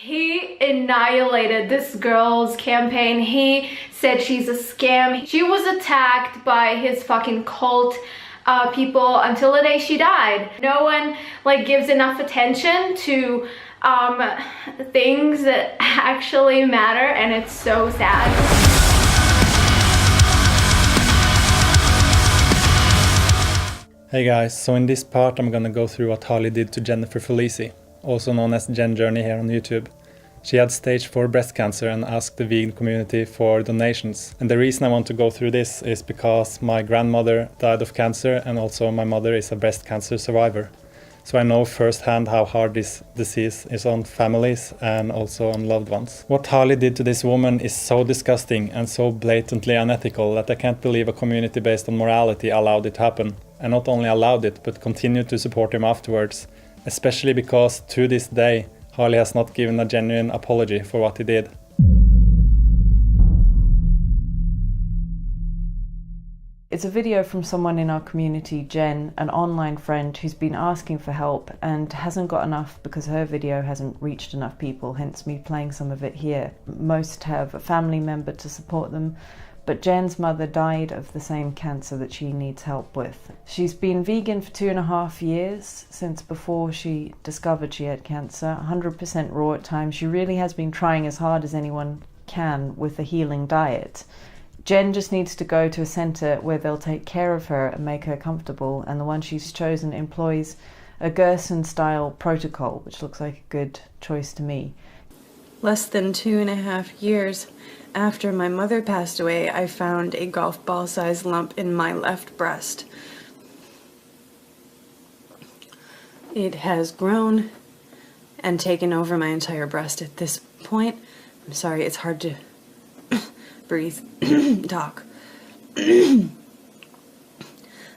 He annihilated this girl's campaign. He said she's a scam. She was attacked by his fucking cult people until the day she died. No one like gives enough attention to things that actually matter, and it's so sad. Hey guys, so in this part I'm gonna go through what Harley did to Jennifer Felici, also known as Jen Journey here on YouTube. She had stage 4 breast cancer and asked the vegan community for donations. And the reason I want to go through this is because my grandmother died of cancer, and also my mother is a breast cancer survivor. So I know firsthand how hard this disease is on families and also on loved ones. What Harley did to this woman is so disgusting and so blatantly unethical that I can't believe a community based on morality allowed it to happen. And not only allowed it, but continued to support him afterwards. Especially because to this day, Harley has not given a genuine apology for what he did. It's a video from someone in our community, Jen, an online friend who's been asking for help and hasn't got enough because her video hasn't reached enough people, hence me playing some of it here. Most have a family member to support them, but Jen's mother died of the same cancer that she needs help with. She's been vegan for 2.5 years, since before she discovered she had cancer, 100% raw at times. She really has been trying as hard as anyone can with a healing diet. Jen just needs to go to a centre where they'll take care of her and make her comfortable, and the one she's chosen employs a Gerson-style protocol, which looks like a good choice to me. Less than 2.5 years after my mother passed away, I found a golf ball-sized lump in my left breast. It has grown and taken over my entire breast at this point. I'm sorry, it's hard to breathe, talk.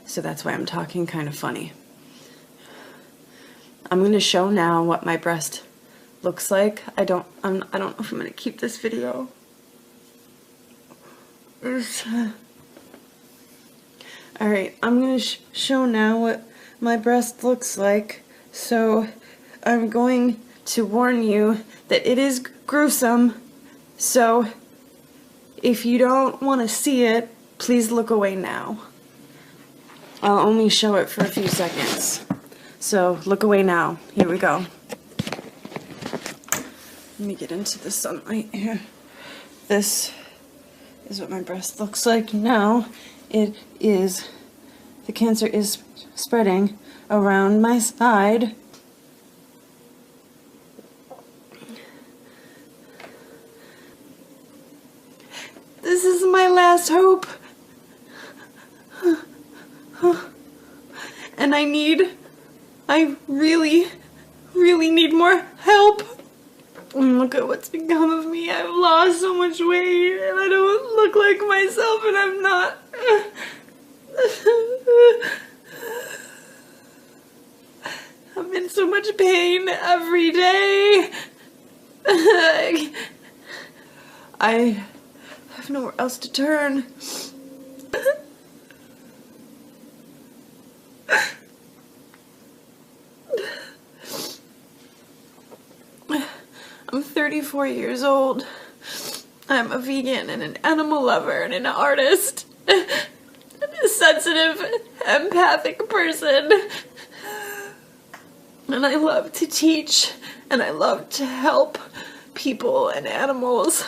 So that's why I'm talking kind of funny. I'm going to show now what my breast looks like. I don't know if I'm going to keep this video. Alright, I'm going to show now what my breast looks like. So I'm going to warn you that it is gruesome. So if you don't want to see it, please look away now. I'll only show it for a few seconds. So look away now. Here we go. Let me get into the sunlight here. This is what my breast looks like now. The cancer is spreading around my side. This is my last hope. And I really need more help. And look at what's become of me. I've lost so much weight and I don't look like myself, and I'm not. I'm in so much pain every day. I have nowhere else to turn. I'm 34 years old. I'm a vegan and an animal lover and an artist. A sensitive, empathic person. And I love to teach, and I love to help people and animals.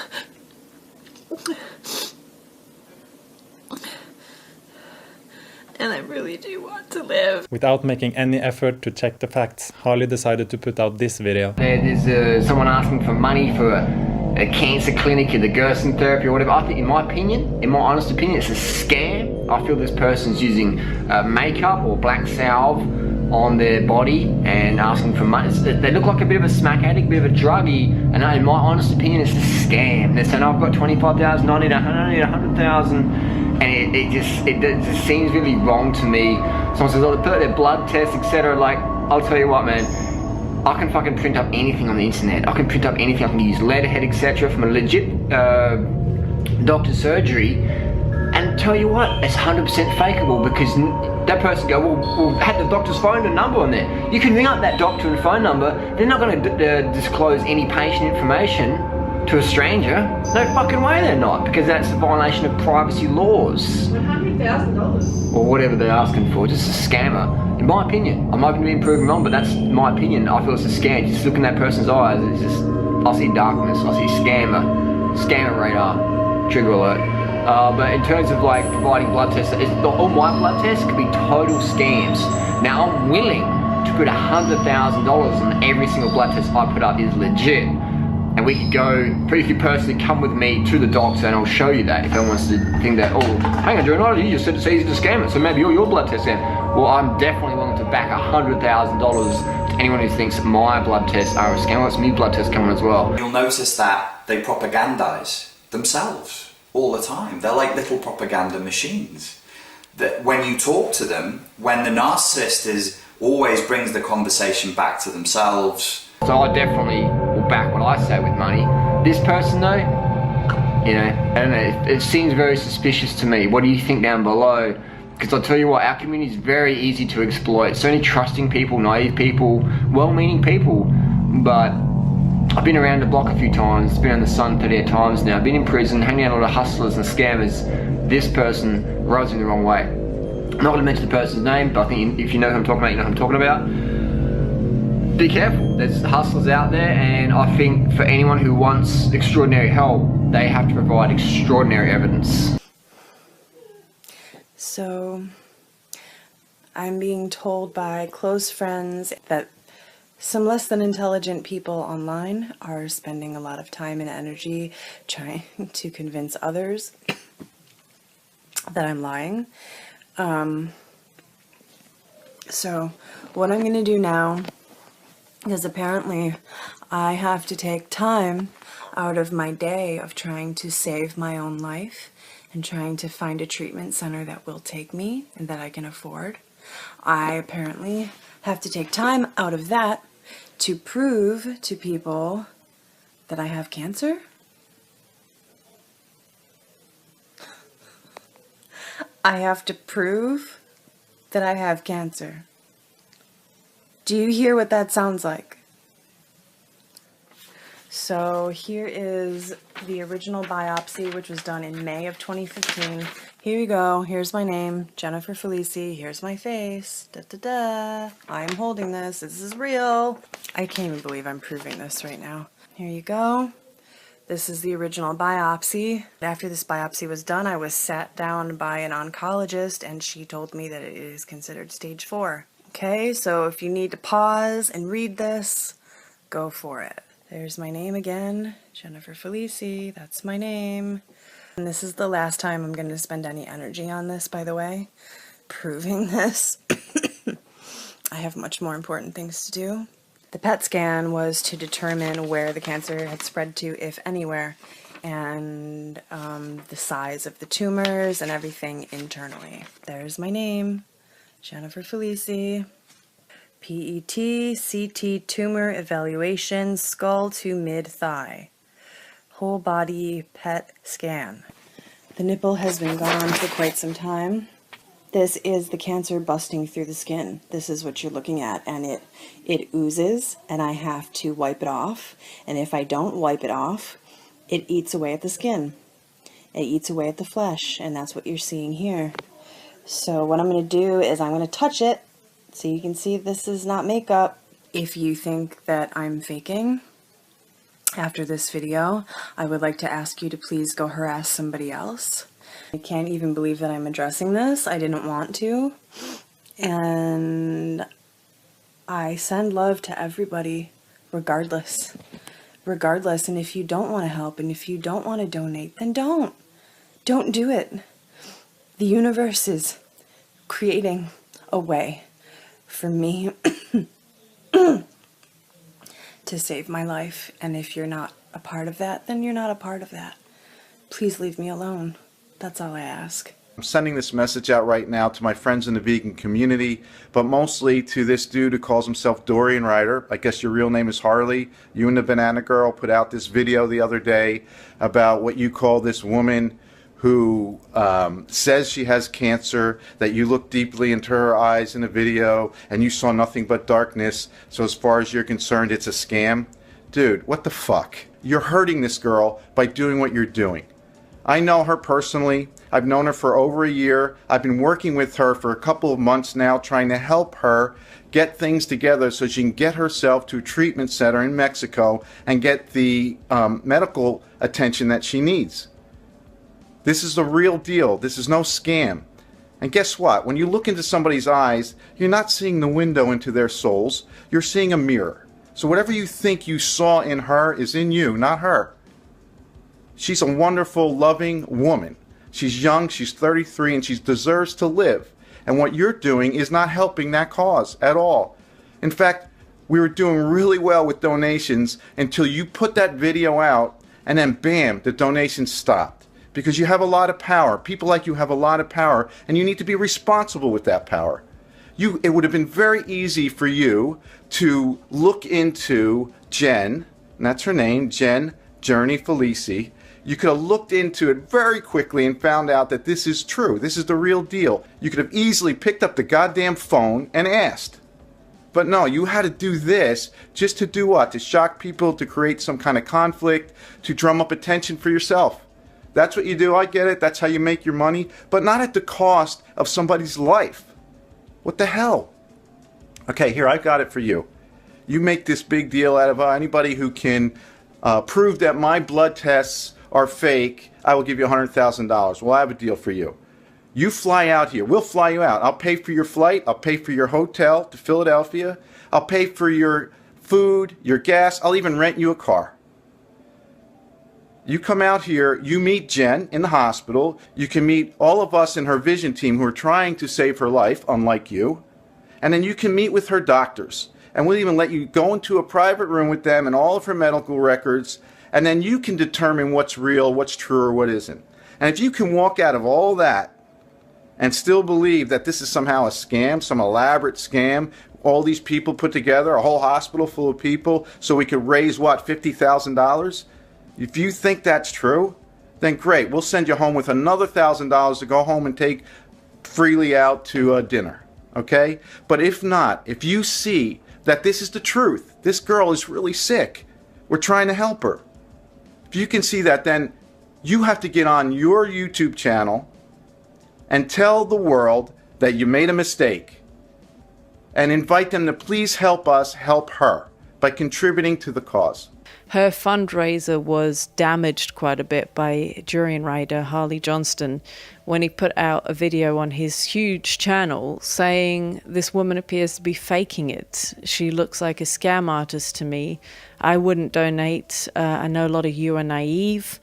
And I really do want to live. Without making any effort to check the facts, Harley decided to put out this video. There's someone asking for money for a cancer clinic or the Gerson therapy or whatever. I think, in my opinion, in my honest opinion, it's a scam. I feel this person's using makeup or black salve on their body and asking for money. They look like a bit of a smack addict, a bit of a druggie, and in my honest opinion, it's a scam. They're saying, I've got 25,000, I need 100,000. And it just seems really wrong to me. Someone says, oh, they put their blood tests, etc. Like, I'll tell you what, man, I can fucking print up anything on the internet. I can print up anything. I can use letterhead, etc. from a legit doctor's surgery. And tell you what, it's 100% fakeable, because that person go, well, had the doctor's phone and number on there. You can ring up that doctor and phone number. They're not going to disclose any patient information to a stranger. No fucking way they're not, because that's a violation of privacy laws. $100,000. Or whatever they're asking for, just a scammer. In my opinion, I'm open to being proven wrong, but that's my opinion. I feel it's a scam. Just looking at that person's eyes, it's just, I see darkness, I see scammer radar, trigger alert. But in terms of like providing blood tests, all my blood tests could be total scams. Now I'm willing to put $100,000 on every single blood test I put up is legit. And we could go, if you personally come with me to the doctor and I'll show you that if anyone wants to think that, oh, hang on, Jordan, you just said it's easy to scam it, so maybe your blood test scam. Well, I'm definitely willing to back $100,000 to anyone who thinks my blood tests are a scam. Let's me blood tests coming as well. You'll notice that they propagandize themselves all the time. They're like little propaganda machines. That when you talk to them, when the narcissist always brings the conversation back to themselves. So I definitely will back what I say with money. This person though, you know, I don't know, it seems very suspicious to me. What do you think down below? Because I'll tell you what, our community is very easy to exploit. So many trusting people, naive people, well-meaning people. But I've been around the block a few times, been on the sun 38 times now, been in prison, hanging out with all the hustlers and scammers. This person rubs me the wrong way. I'm not going to mention the person's name, but I think if you know who I'm talking about, you know who I'm talking about. Be careful, there's hustlers out there, and I think for anyone who wants extraordinary help, they have to provide extraordinary evidence. So, I'm being told by close friends that some less than intelligent people online are spending a lot of time and energy trying to convince others that I'm lying. So, what I'm going to do now, because apparently I have to take time out of my day of trying to save my own life and trying to find a treatment center that will take me and that I can afford. I apparently have to take time out of that to prove to people that I have cancer. I have to prove that I have cancer. Do you hear what that sounds like? So here is the original biopsy, which was done in May of 2015. Here you go. Here's my name, Jennifer Felici. Here's my face. Da da da. I'm holding this. This is real. I can't even believe I'm proving this right now. Here you go. This is the original biopsy. After this biopsy was done, I was sat down by an oncologist, and she told me that it is considered stage 4. Okay, so if you need to pause and read this, go for it. There's my name again, Jennifer Felici, that's my name. And this is the last time I'm going to spend any energy on this, by the way, proving this. I have much more important things to do. The PET scan was to determine where the cancer had spread to, if anywhere, and the size of the tumors and everything internally. There's my name. Jennifer Felici, PET, CT tumor evaluation, skull to mid-thigh, whole body PET scan. The nipple has been gone for quite some time. This is the cancer busting through the skin. This is what you're looking at, and it oozes, and I have to wipe it off, and if I don't wipe it off, it eats away at the skin. It eats away at the flesh, and that's what you're seeing here. So what I'm going to do is I'm going to touch it so you can see this is not makeup. If you think that I'm faking after this video, I would like to ask you to please go harass somebody else. I can't even believe that I'm addressing this. I didn't want to. And I send love to everybody regardless. Regardless. And if you don't want to help and if you don't want to donate, then don't. Don't do it. The universe is creating a way for me to save my life. And if you're not a part of that, then you're not a part of that. Please leave me alone. That's all I ask. I'm sending this message out right now to my friends in the vegan community, but mostly to this dude who calls himself Dorian Ryder. I guess your real name is Harley. You and the Banana Girl put out this video the other day about what you call this woman who says she has cancer, that you look deeply into her eyes in a video and you saw nothing but darkness, so as far as you're concerned, it's a scam. Dude, what the fuck? You're hurting this girl by doing what you're doing. I know her personally. I've known her for over a year. I've been working with her for a couple of months now, trying to help her get things together so she can get herself to a treatment center in Mexico and get the medical attention that she needs. This is the real deal. This is no scam. And guess what? When you look into somebody's eyes, you're not seeing the window into their souls. You're seeing a mirror. So whatever you think you saw in her is in you, not her. She's a wonderful, loving woman. She's young, she's 33, and she deserves to live. And what you're doing is not helping that cause at all. In fact, we were doing really well with donations until you put that video out, and then bam, the donations stopped. Because you have a lot of power. People like you have a lot of power, and you need to be responsible with that power. It would have been very easy for you to look into Jen, and that's her name, Jen Journey Felici. You could have looked into it very quickly and found out that this is true. This is the real deal. You could have easily picked up the goddamn phone and asked. But no, you had to do this just to do what? To shock people, to create some kind of conflict, to drum up attention for yourself. That's what you do, I get it, that's how you make your money, but not at the cost of somebody's life. What the hell? Okay, here, I've got it for you. You make this big deal out of anybody who can prove that my blood tests are fake, I will give you $100,000. Well, I have a deal for you. You fly out here, we'll fly you out. I'll pay for your flight, I'll pay for your hotel to Philadelphia, I'll pay for your food, your gas, I'll even rent you a car. You come out here, you meet Jen in the hospital, you can meet all of us in her vision team who are trying to save her life, unlike you, and then you can meet with her doctors. And we'll even let you go into a private room with them and all of her medical records, and then you can determine what's real, what's true, or what isn't. And if you can walk out of all that and still believe that this is somehow a scam, some elaborate scam, all these people put together, a whole hospital full of people, so we could raise, what, $50,000? If you think that's true, then great. We'll send you home with another $1,000 to go home and take freely out to dinner, okay? But if not, if you see that this is the truth, this girl is really sick, we're trying to help her. If you can see that, then you have to get on your YouTube channel and tell the world that you made a mistake and invite them to please help us help her by contributing to the cause. Her fundraiser was damaged quite a bit by Durian rider Harley Johnston when he put out a video on his huge channel saying, "This woman appears to be faking it. She looks like a scam artist to me. I wouldn't donate. I know a lot of you are naive."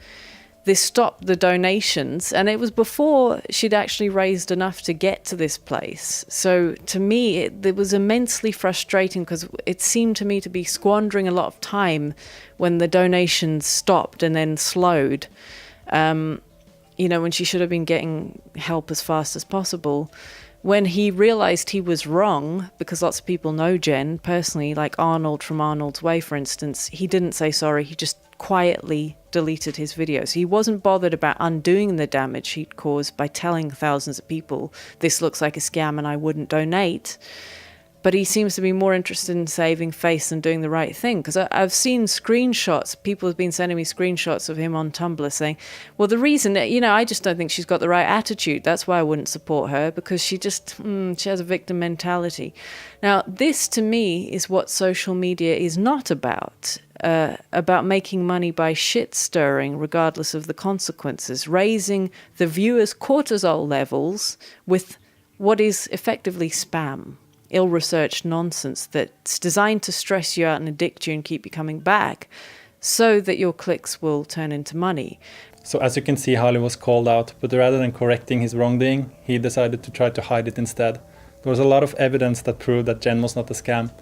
This stopped the donations, and it was before she'd actually raised enough to get to this place. So to me, it was immensely frustrating because it seemed to me to be squandering a lot of time when the donations stopped and then slowed. You know, when she should have been getting help as fast as possible. When he realized he was wrong, because lots of people know Jen personally, like Arnold from Arnold's Way, for instance, he didn't say sorry. He just quietly deleted his videos. He wasn't bothered about undoing the damage he'd caused by telling thousands of people, this looks like a scam and I wouldn't donate. But he seems to be more interested in saving face than doing the right thing. Because I've seen screenshots, people have been sending me screenshots of him on Tumblr saying, well, the reason, you know, I just don't think she's got the right attitude. That's why I wouldn't support her, because she just, she has a victim mentality. Now, this to me is what social media is not about making money by shit stirring, regardless of the consequences, raising the viewers' cortisol levels with what is effectively spam. Ill-researched nonsense that's designed to stress you out and addict you and keep you coming back so that your clicks will turn into money. So as you can see, Harley was called out, but rather than correcting his wrongdoing, he decided to try to hide it instead. There was a lot of evidence that proved that Jen was not a scam.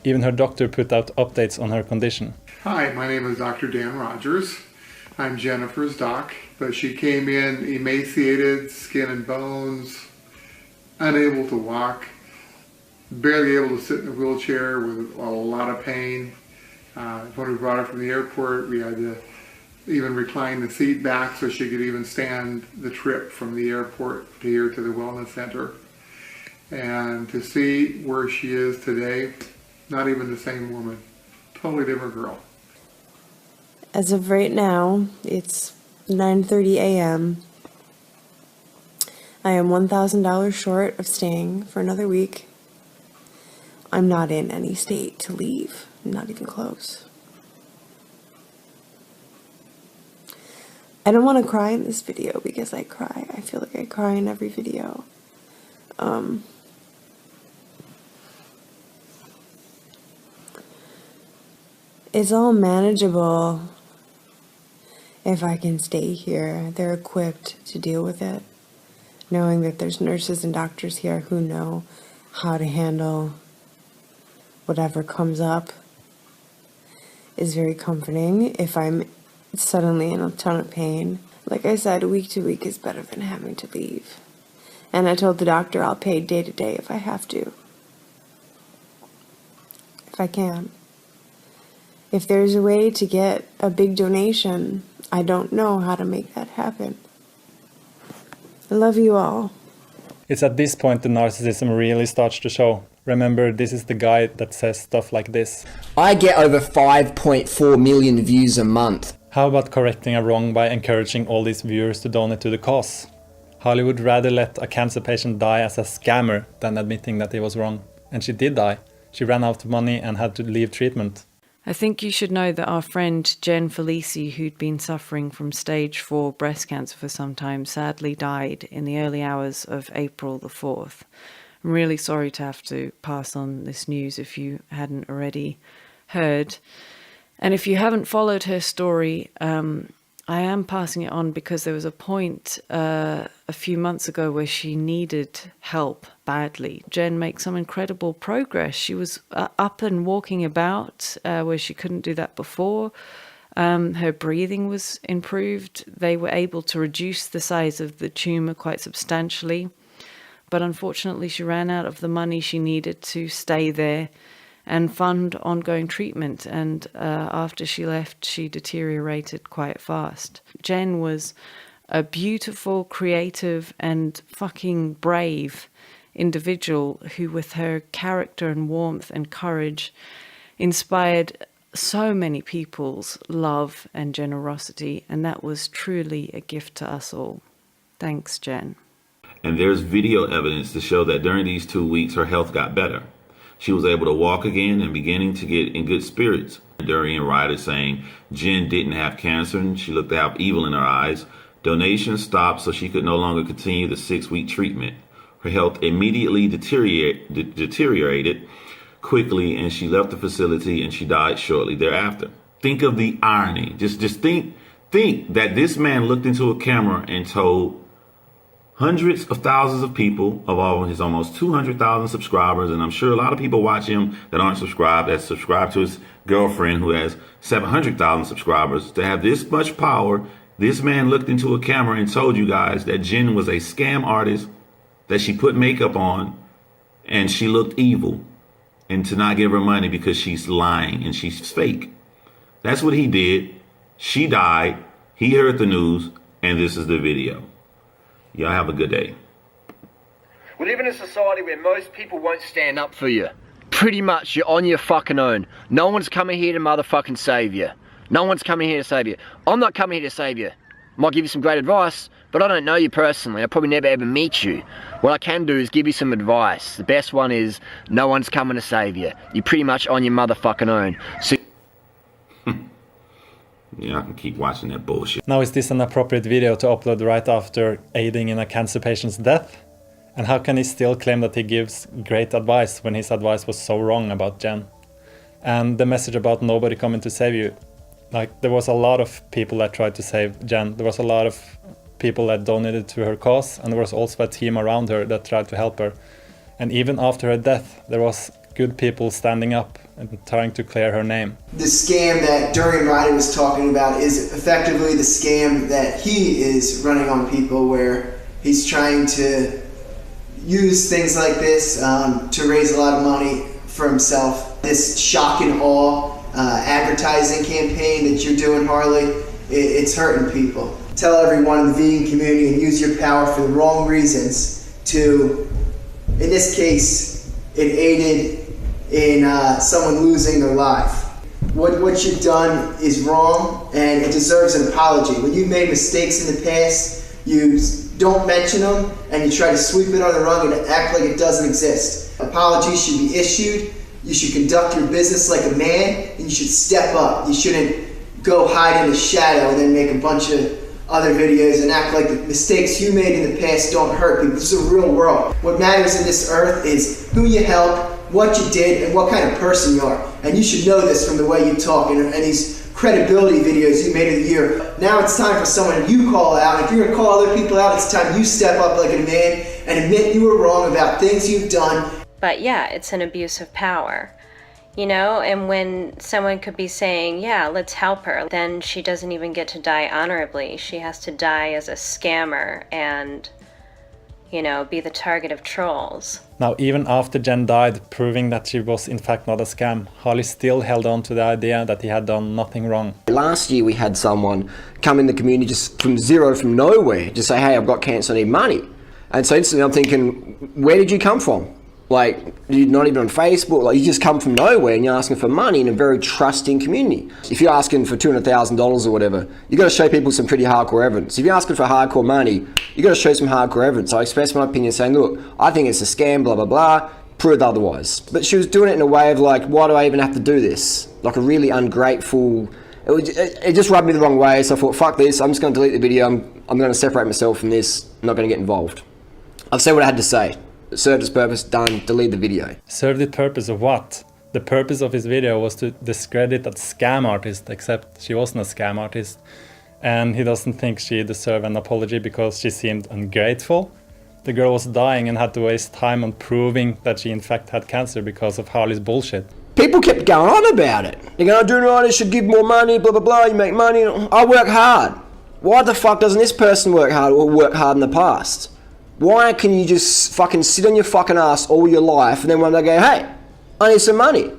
Even her doctor put out updates on her condition. Hi, my name is Dr. Dan Rogers. I'm Jennifer's doc, but she came in emaciated, skin and bones, unable to walk, barely able to sit in a wheelchair with a lot of pain. When we brought her from the airport, we had to even recline the seat back so she could even stand the trip from the airport to here to the wellness center. And to see where she is today, not even the same woman, totally different girl. As of right now, it's 9:30 a.m. I am $1,000 short of staying for another week. I'm not in any state to leave, not even close. I don't want to cry in this video because I cry. I feel like I cry in every video. It's all manageable if I can stay here. They're equipped to deal with it, knowing that there's nurses and doctors here who know how to handle whatever comes up is very comforting. If I'm suddenly in a ton of pain, like I said, week to week is better than having to leave. And I told the doctor I'll pay day to day if I have to, if I can. If there's a way to get a big donation, I don't know how to make that happen. I love you all. It's at this point the narcissism really starts to show. Remember, this is the guy that says stuff like this. I get over 5.4 million views a month. How about correcting a wrong by encouraging all these viewers to donate to the cause? Harley would rather let a cancer patient die as a scammer than admitting that he was wrong. And she did die. She ran out of money and had to leave treatment. I think you should know that our friend Jen Felici, who'd been suffering from stage 4 breast cancer for some time, sadly died in the early hours of April the 4th. I'm really sorry to have to pass on this news if you hadn't already heard. And if you haven't followed her story, I am passing it on because there was a point a few months ago where she needed help badly. Jen makes some incredible progress. She was up and walking about where she couldn't do that before. Her breathing was improved. They were able to reduce the size of the tumor quite substantially. But unfortunately, she ran out of the money she needed to stay there and fund ongoing treatment. And after she left, she deteriorated quite fast. Jen was a beautiful, creative, and fucking brave individual who, with her character and warmth and courage, inspired so many people's love and generosity. And that was truly a gift to us all. Thanks, Jen. And there's video evidence to show that during these 2 weeks, her health got better. She was able to walk again and beginning to get in good spirits. Durian Ryder saying Jen didn't have cancer and she looked to have evil in her eyes. Donations stopped so she could no longer continue the 6-week treatment. Her health immediately deteriorated quickly and she left the facility and she died shortly thereafter. Think of the irony. Just think that this man looked into a camera and told hundreds of thousands of people of all his almost 200,000 subscribers, and I'm sure a lot of people watch him that aren't subscribed, that subscribe to his girlfriend who has 700,000 subscribers. To have this much power, this man looked into a camera and told you guys that Jen was a scam artist, that she put makeup on, and she looked evil, and to not give her money because she's lying and she's fake. That's what he did. She died. He heard the news, and this is the video. Y'all have a good day. We live in a society where most people won't stand up for you. Pretty much, you're on your fucking own. No one's coming here to motherfucking save you. No one's coming here to save you. I'm not coming here to save you. Might give you some great advice, but I don't know you personally. I'll probably never ever meet you. What I can do is give you some advice. The best one is, no one's coming to save you. You're pretty much on your motherfucking own. So Yeah, I can keep watching that bullshit. Now, is this an appropriate video to upload right after aiding in a cancer patient's death? And how can he still claim that he gives great advice when his advice was so wrong about Jen? And the message about nobody coming to save you. Like, there was a lot of people that tried to save Jen. There was a lot of people that donated to her cause, and there was also a team around her that tried to help her. And even after her death, there was good people standing up and trying to clear her name. The scam that Durian Ryder was talking about is effectively the scam that he is running on people, where he's trying to use things like this to raise a lot of money for himself. This shock and awe advertising campaign that you're doing, Harley, it's hurting people. Tell everyone in the vegan community and use your power for the wrong reasons to, in this case, it aided in someone losing their life. What you've done is wrong and it deserves an apology. When you've made mistakes in the past, you don't mention them and you try to sweep it under the rug and act like it doesn't exist. Apologies should be issued. You should conduct your business like a man and you should step up. You shouldn't go hide in the shadow and then make a bunch of other videos and act like the mistakes you made in the past don't hurt people. This is a real world. What matters in this earth is who you help, what you did, and what kind of person you are. And you should know this from the way you talk and these credibility videos you made of the year. Now it's time for someone you call out. If you're gonna call other people out, it's time you step up like a man and admit you were wrong about things you've done. But yeah, it's an abuse of power. You know, and when someone could be saying, yeah, let's help her, then she doesn't even get to die honorably. She has to die as a scammer and, you know, be the target of trolls. Now, even after Jen died, proving that she was in fact not a scam, Harley still held on to the idea that he had done nothing wrong. Last year we had someone come in the community just from zero, from nowhere, just say, hey, I've got cancer, I need money. And so instantly I'm thinking, where did you come from? Like, you're not even on Facebook, like you just come from nowhere and you're asking for money in a very trusting community. If you're asking for $200,000 or whatever, you got to show people some pretty hardcore evidence. If you're asking for hardcore money, you got to show some hardcore evidence. I expressed my opinion saying, look, I think it's a scam, blah, blah, blah, proved otherwise. But she was doing it in a way of like, why do I even have to do this? Like a really ungrateful, it just rubbed me the wrong way. So I thought, fuck this, I'm just going to delete the video. I'm going to separate myself from this. I'm not going to get involved. I've said what I had to say. It served its purpose, done, delete the video. Served the purpose of what? The purpose of his video was to discredit that scam artist, except she wasn't a scam artist. And he doesn't think she deserved an apology because she seemed ungrateful. The girl was dying and had to waste time on proving that she in fact had cancer because of Harley's bullshit. People kept going on about it. They're going, doing right, I should give more money, blah, blah, blah, you make money. I work hard. Why the fuck doesn't this person work hard or work hard in the past? Why can you just fucking sit on your fucking ass all your life and then one day go, hey, I need some money.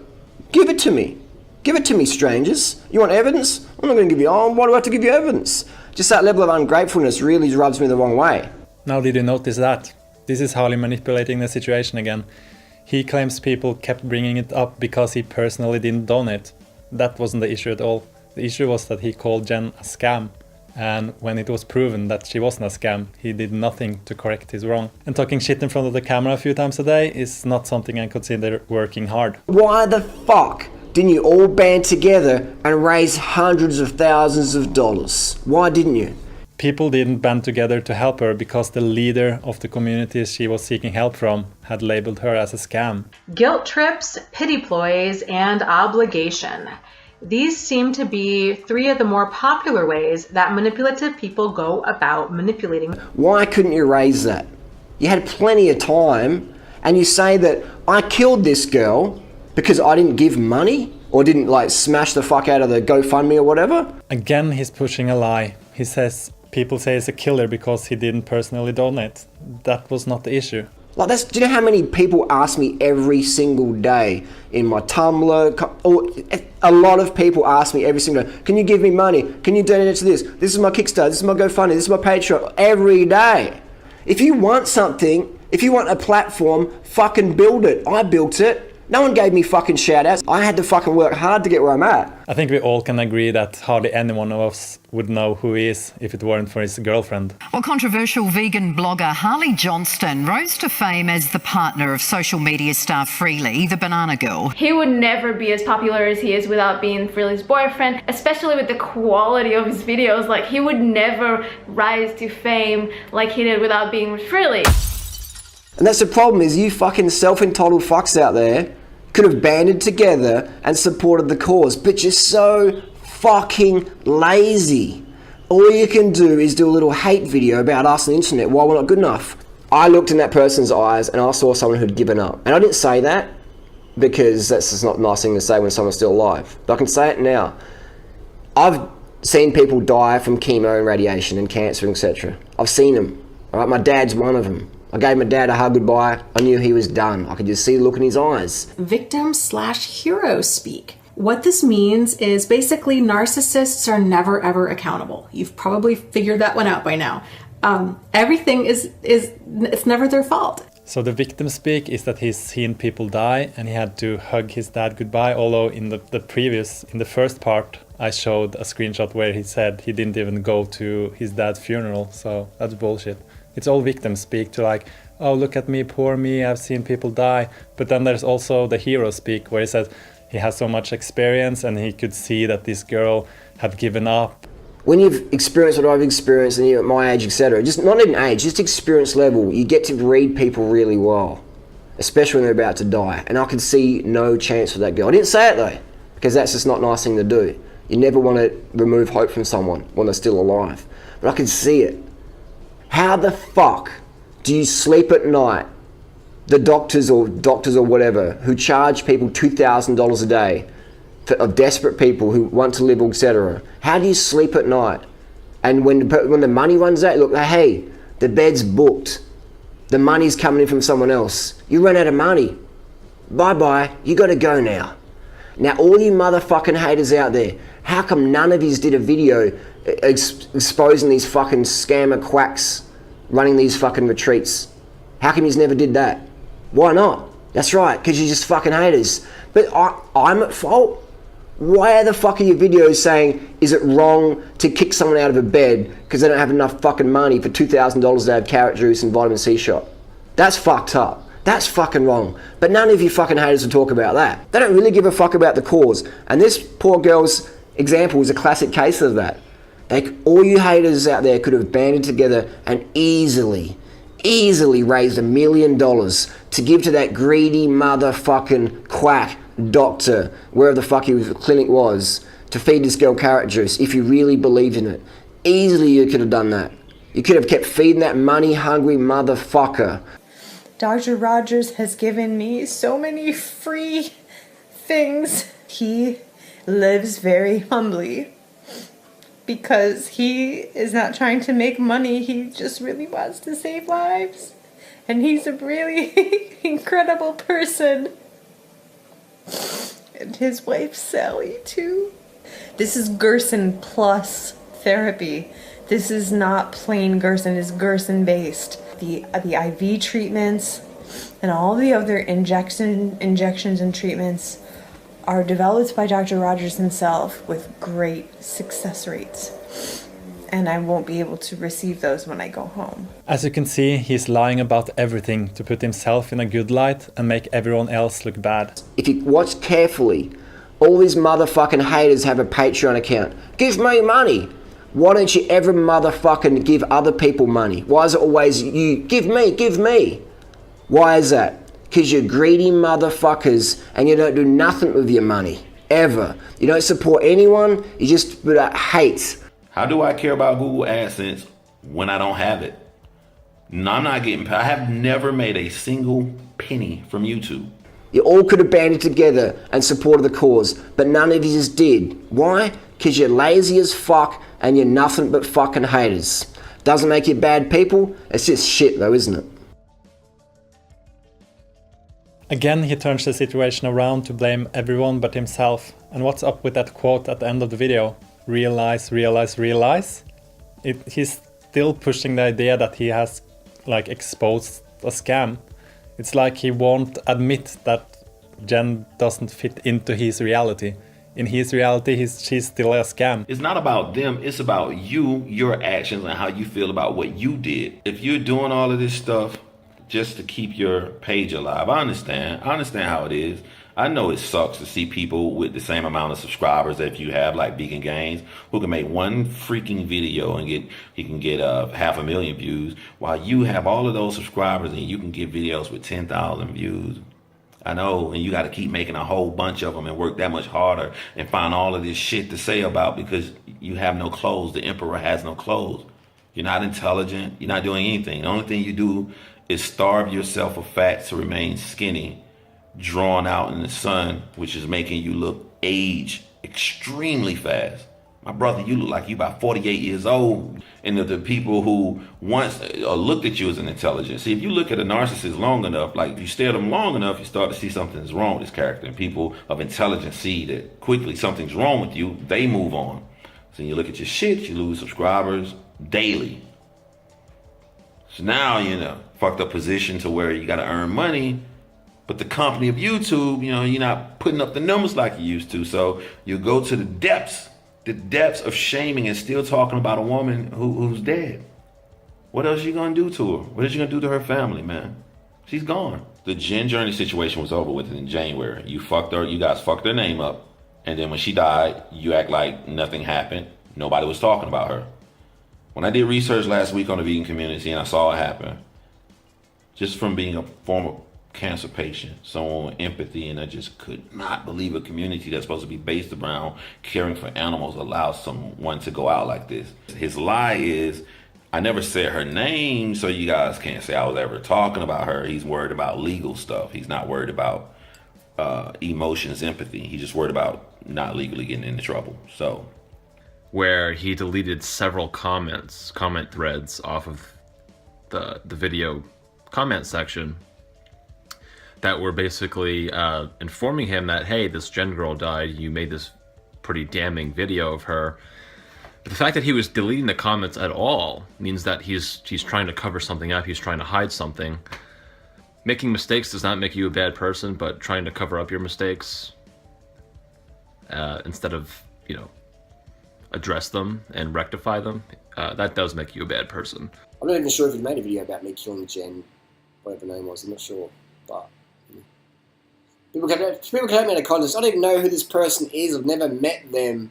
Give it to me. Give it to me, strangers. You want evidence? I'm not going to give you, why do I have to give you evidence? Just that level of ungratefulness really rubs me the wrong way. Now did you notice that? This is Harley manipulating the situation again. He claims people kept bringing it up because he personally didn't donate. That wasn't the issue at all. The issue was that he called Jen a scam. And when it was proven that she wasn't a scam, he did nothing to correct his wrong. And talking shit in front of the camera a few times a day is not something I consider working hard. Why the fuck didn't you all band together and raise hundreds of thousands of dollars? Why didn't you? People didn't band together to help her because the leader of the communities she was seeking help from had labeled her as a scam. Guilt trips, pity ploys, and obligation. These seem to be three of the more popular ways that manipulative people go about manipulating. Why couldn't you raise that? You had plenty of time, and you say that I killed this girl because I didn't give money or didn't like smash the fuck out of the GoFundMe or whatever? Again, he's pushing a lie. He says people say he's a killer because he didn't personally donate. That was not the issue. Like do you know how many people ask me every single day in my Tumblr? A lot of people ask me every single day, can you give me money? Can you donate it to this? This is my Kickstarter, this is my GoFundMe, this is my Patreon. Every day. If you want something, if you want a platform, fucking build it. I built it. No one gave me fucking shout outs. I had to fucking work hard to get where I'm at. I think we all can agree that hardly any one of us would know who he is if it weren't for his girlfriend. Well, controversial vegan blogger Harley Johnston rose to fame as the partner of social media star Freely, the Banana Girl. He would never be as popular as he is without being Freely's boyfriend, especially with the quality of his videos. Like, he would never rise to fame like he did without being with Freely. And that's the problem, is you fucking self-entitled fucks out there could have banded together and supported the cause, but you're so fucking lazy. All you can do is do a little hate video about us on the internet while we're not good enough. I looked in that person's eyes and I saw someone who'd given up. And I didn't say that because that's just not a nice thing to say when someone's still alive. But I can say it now. I've seen people die from chemo and radiation and cancer, etc. I've seen them. All right, my dad's one of them. I gave my dad a hug goodbye. I knew he was done. I could just see the look in his eyes. Victim/hero speak. What this means is basically narcissists are never ever accountable. You've probably figured that one out by now. Everything it's never their fault. So the victim speak is that he's seen people die and he had to hug his dad goodbye, although in the first part I showed a screenshot where he said he didn't even go to his dad's funeral, so that's bullshit. It's all victim speak to like, oh look at me, poor me, I've seen people die. But then there's also the hero speak where he says he has so much experience and he could see that this girl had given up. When you've experienced what I've experienced and you're at my age, etc., just not even age, just experience level, you get to read people really well, especially when they're about to die. And I could see no chance for that girl. I didn't say it though, because that's just not a nice thing to do. You never want to remove hope from someone when they're still alive. But I could see it. How the fuck do you sleep at night, the doctors or whatever, who charge people $2,000 a day, of desperate people who want to live, etc. How do you sleep at night? And when the money runs out, look, hey, the bed's booked. The money's coming in from someone else. You run out of money. Bye-bye, you gotta go now. Now all you motherfucking haters out there, how come none of yous did a video exposing these fucking scammer quacks running these fucking retreats? How come yous never did that? Why not? That's right, because you're just fucking haters. But I'm at fault? Why the fuck are your videos saying, is it wrong to kick someone out of a bed because they don't have enough fucking money for $2,000 to have carrot juice and vitamin C shot? That's fucked up. That's fucking wrong. But none of you fucking haters will talk about that. They don't really give a fuck about the cause. And this poor girl's example is a classic case of that. All you haters out there could have banded together and easily raised $1 million to give to that greedy motherfucking quack doctor, wherever the fuck his clinic was, to feed this girl carrot juice. If you really believed in it, easily you could have done that. You could have kept feeding that money-hungry motherfucker. Dr. Rogers has given me so many free things. He lives very humbly because he is not trying to make money. He just really wants to save lives. And he's a really incredible person. And his wife Sally too. This is Gerson plus therapy. This is not plain Gerson, it's Gerson based. The IV treatments and all the other injections and treatments are developed by Dr. Rogers himself with great success rates. And I won't be able to receive those when I go home. As you can see, he's lying about everything to put himself in a good light and make everyone else look bad. If you watch carefully, all these motherfucking haters have a Patreon account. Give me money. Why don't you ever motherfucking give other people money? Why is it always you? Give me. Why is that? Because you're greedy motherfuckers and you don't do nothing with your money. Ever. You don't support anyone, you just hate. How do I care about Google AdSense when I don't have it? No, I'm not getting paid. I have never made a single penny from YouTube. You all could have banded together and supported the cause, but none of you did. Why? Because you're lazy as fuck and you're nothing but fucking haters. Doesn't make you bad people, it's just shit though, isn't it? Again, he turns the situation around to blame everyone but himself. And what's up with that quote at the end of the video? Realize, realize, realize. He's still pushing the idea that he has exposed a scam. It's like he won't admit that Jen doesn't fit into his reality. In his reality, she's still a scam. It's not about them, it's about you, your actions, and how you feel about what you did. If you're doing all of this stuff just to keep your page alive, I understand how it is. I know it sucks to see people with the same amount of subscribers that you have, like Vegan Gains, who can make one freaking video and he can get 500,000 views, while you have all of those subscribers and you can get videos with 10,000 views. I know, and you got to keep making a whole bunch of them and work that much harder and find all of this shit to say about because you have no clothes. The emperor has no clothes. You're not intelligent. You're not doing anything. The only thing you do is starve yourself of fat to remain skinny, drawn out in the sun, which is making you age extremely fast. My brother, you look like you about 48 years old. And the people who once looked at you as an intelligent. See, if you look at a narcissist long enough, like if you stare at them long enough, you start to see something's wrong with this character. And people of intelligence see that quickly something's wrong with you, they move on. So you look at your shit, you lose subscribers daily. So now you're in a fucked up position to where you got to earn money, but the company of YouTube, you're not putting up the numbers like you used to. So you go to the depths of shaming and still talking about a woman who's dead. What else are you gonna do to her? What is you gonna do to her family, man? She's gone. The Jen Journey situation was over with in January. You guys fucked her name up, and then when she died, you act like nothing happened. Nobody was talking about her. When I did research last week on the vegan community and I saw it happen, just from being a former cancer patient, someone with empathy, and I just could not believe a community that's supposed to be based around caring for animals allows someone to go out like this. His lie is, I never said her name, so you guys can't say I was ever talking about her. He's worried about legal stuff. He's not worried about emotions, empathy. He's just worried about not legally getting into trouble. So, where he deleted several comment threads off of the video comment section that were basically informing him that, hey, this Jen girl died, you made this pretty damning video of her. But the fact that he was deleting the comments at all means that he's trying to cover something up, he's trying to hide something. Making mistakes does not make you a bad person, but trying to cover up your mistakes instead of, address them and rectify them, that does make you a bad person. I'm not even sure if he made a video about me killing Jen, whatever her name was, I'm not sure, but people come out of contest. I don't even know who this person is. I've never met them.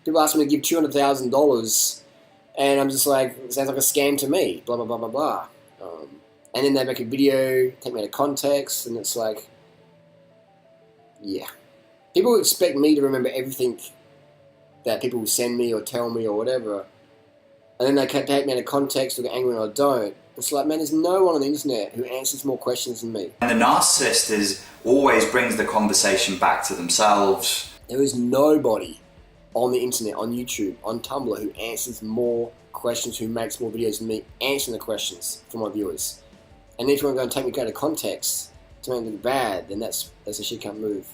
People ask me to give $200,000, and I'm just like, it sounds like a scam to me. Blah blah blah blah blah. And then they make a video, take me out of context, and it's like, yeah. People expect me to remember everything that people will send me or tell me or whatever, and then they take me out of context or get angry when I don't. It's like, man, there's no one on the internet who answers more questions than me. And the narcissist always brings the conversation back to themselves. There is nobody on the internet, on YouTube, on Tumblr, who answers more questions, who makes more videos than me, answering the questions for my viewers. And if you're going to take me out of context to make me look bad, then that's a shit can't move.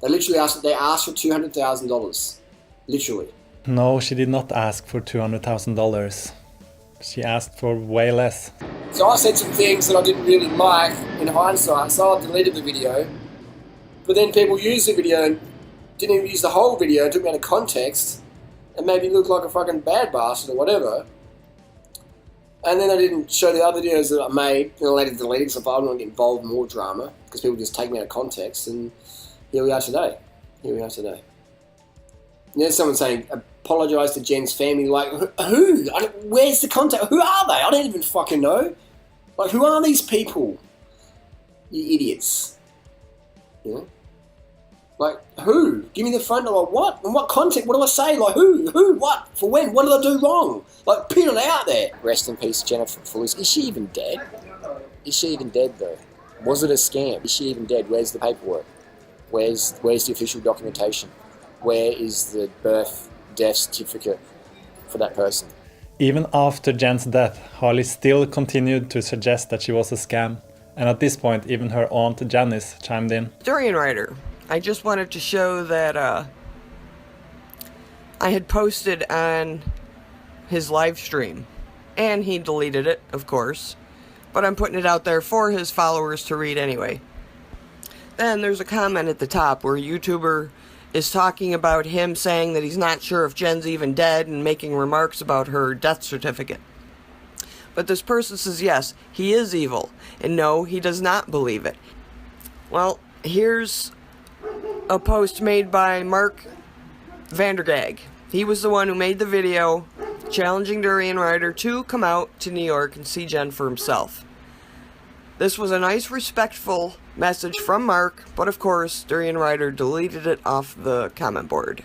They literally asked for $200,000. Literally. No, she did not ask for $200,000. She asked for way less. So I said some things that I didn't really like in hindsight, so I deleted the video. But then people used the video and didn't even use the whole video, took me out of context, and made me look like a fucking bad bastard or whatever. And then I didn't show the other videos that I made, later deleted, so I don't want to get involved in more drama, because people just take me out of context, and here we are today. And there's someone saying, apologise to Jen's family. Like, who? Where's the contact? Who are they? I don't even fucking know. Like, who are these people? You idiots. Like, who? Give me the phone number. Like, what? In what context? What do I say? Like, who? What? For when? What did I do wrong? Like, put it out there. Rest in peace, Jennifer Felice. Is she even dead? Is she even dead, though? Was it a scam? Is she even dead? Where's the paperwork? Where's the official documentation? Where is the death certificate for that person? Even after Jen's death, Harley still continued to suggest that she was a scam. And at this point, even her aunt Janice chimed in. Durian Rider, I just wanted to show that I had posted on his live stream. And he deleted it, of course. But I'm putting it out there for his followers to read anyway. Then there's a comment at the top where a YouTuber is talking about him saying that he's not sure if Jen's even dead and making remarks about her death certificate. But this person says yes, he is evil, and no, he does not believe it. Well, here's a post made by Mark Vandergag. He was the one who made the video challenging Durian Rider to come out to New York and see Jen for himself. This was a nice, respectful message from Mark, but of course, Durian Rider deleted it off the comment board.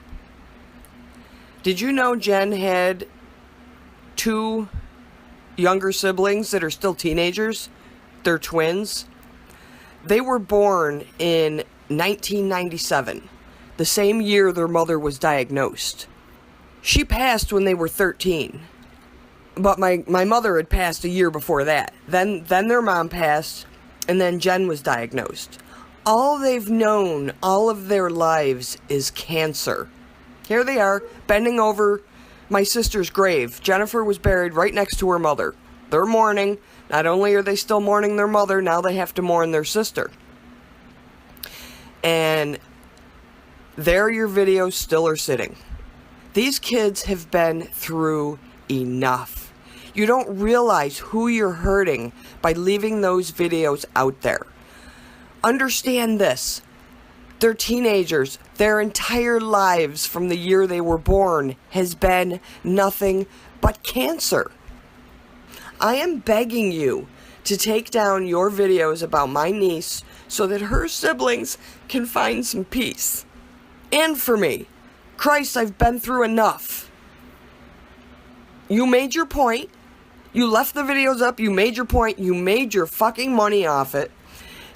Did you know Jen had 2 younger siblings that are still teenagers? They're twins. They were born in 1997, the same year their mother was diagnosed. She passed when they were 13. But my mother had passed a year before that. Then their mom passed, and then Jen was diagnosed. All they've known all of their lives is cancer. Here they are, bending over my sister's grave. Jennifer was buried right next to her mother. They're mourning. Not only are they still mourning their mother, now they have to mourn their sister. And there your videos still are sitting. These kids have been through enough. You don't realize who you're hurting by leaving those videos out there. Understand this. They're teenagers. Their entire lives from the year they were born has been nothing but cancer. I am begging you to take down your videos about my niece so that her siblings can find some peace. And for me. Christ, I've been through enough. You made your point. You left the videos up. You made your point. You made your fucking money off it.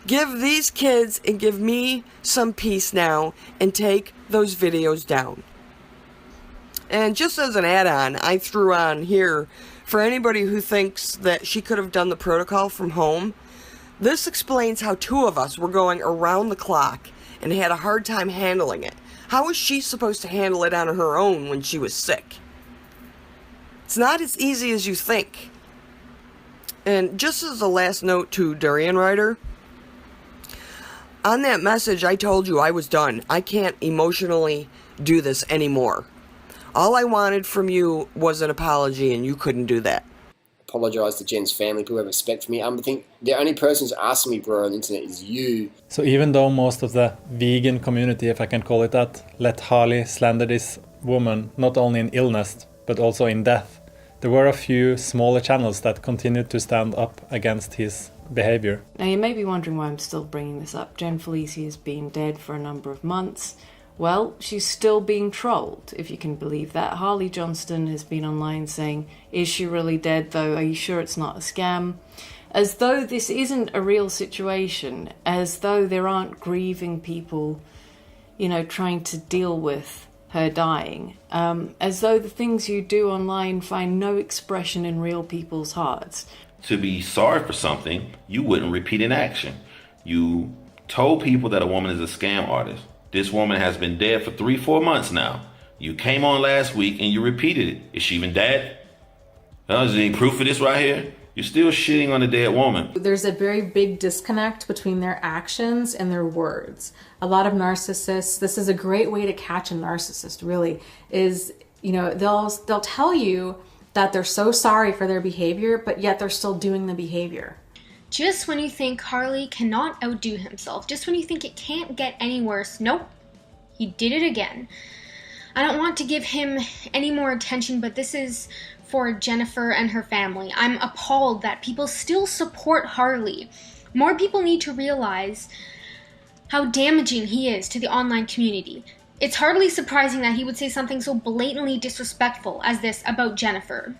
Give these kids and give me some peace now and take those videos down. And just as an add-on, I threw on here, for anybody who thinks that she could have done the protocol from home, this explains how two of us were going around the clock and had a hard time handling it. How was she supposed to handle it on her own when she was sick? It's not as easy as you think. And just as a last note to Durian Rider, on that message I told you I was done. I can't emotionally do this anymore. All I wanted from you was an apology, and you couldn't do that. Apologise to Jen's family, people have respect for me. I think the only person who's asking me, bro, on the internet is you. So even though most of the vegan community, if I can call it that, let Harley slander this woman not only in illness but also in death, there were a few smaller channels that continued to stand up against his behavior. Now you may be wondering why I'm still bringing this up. Jen Felici has been dead for a number of months. Well, she's still being trolled, if you can believe that. Harley Johnston has been online saying, is she really dead though? Are you sure it's not a scam? As though this isn't a real situation, as though there aren't grieving people, trying to deal with her dying. As though the things you do online find no expression in real people's hearts. To be sorry for something, you wouldn't repeat an action. You told people that a woman is a scam artist. This woman has been dead for 3-4 months now. You came on last week and you repeated it. Is she even dead? Is there any proof of this right here? You're still shitting on a dead woman. There's a very big disconnect between their actions and their words. A lot of narcissists, this is a great way to catch a narcissist, really, is, they'll tell you that they're so sorry for their behavior, but yet they're still doing the behavior. Just when you think Harley cannot outdo himself, just when you think it can't get any worse, nope, he did it again. I don't want to give him any more attention, but this is for Jennifer and her family. I'm appalled that people still support Harley. More people need to realize how damaging he is to the online community. It's hardly surprising that he would say something so blatantly disrespectful as this about Jennifer.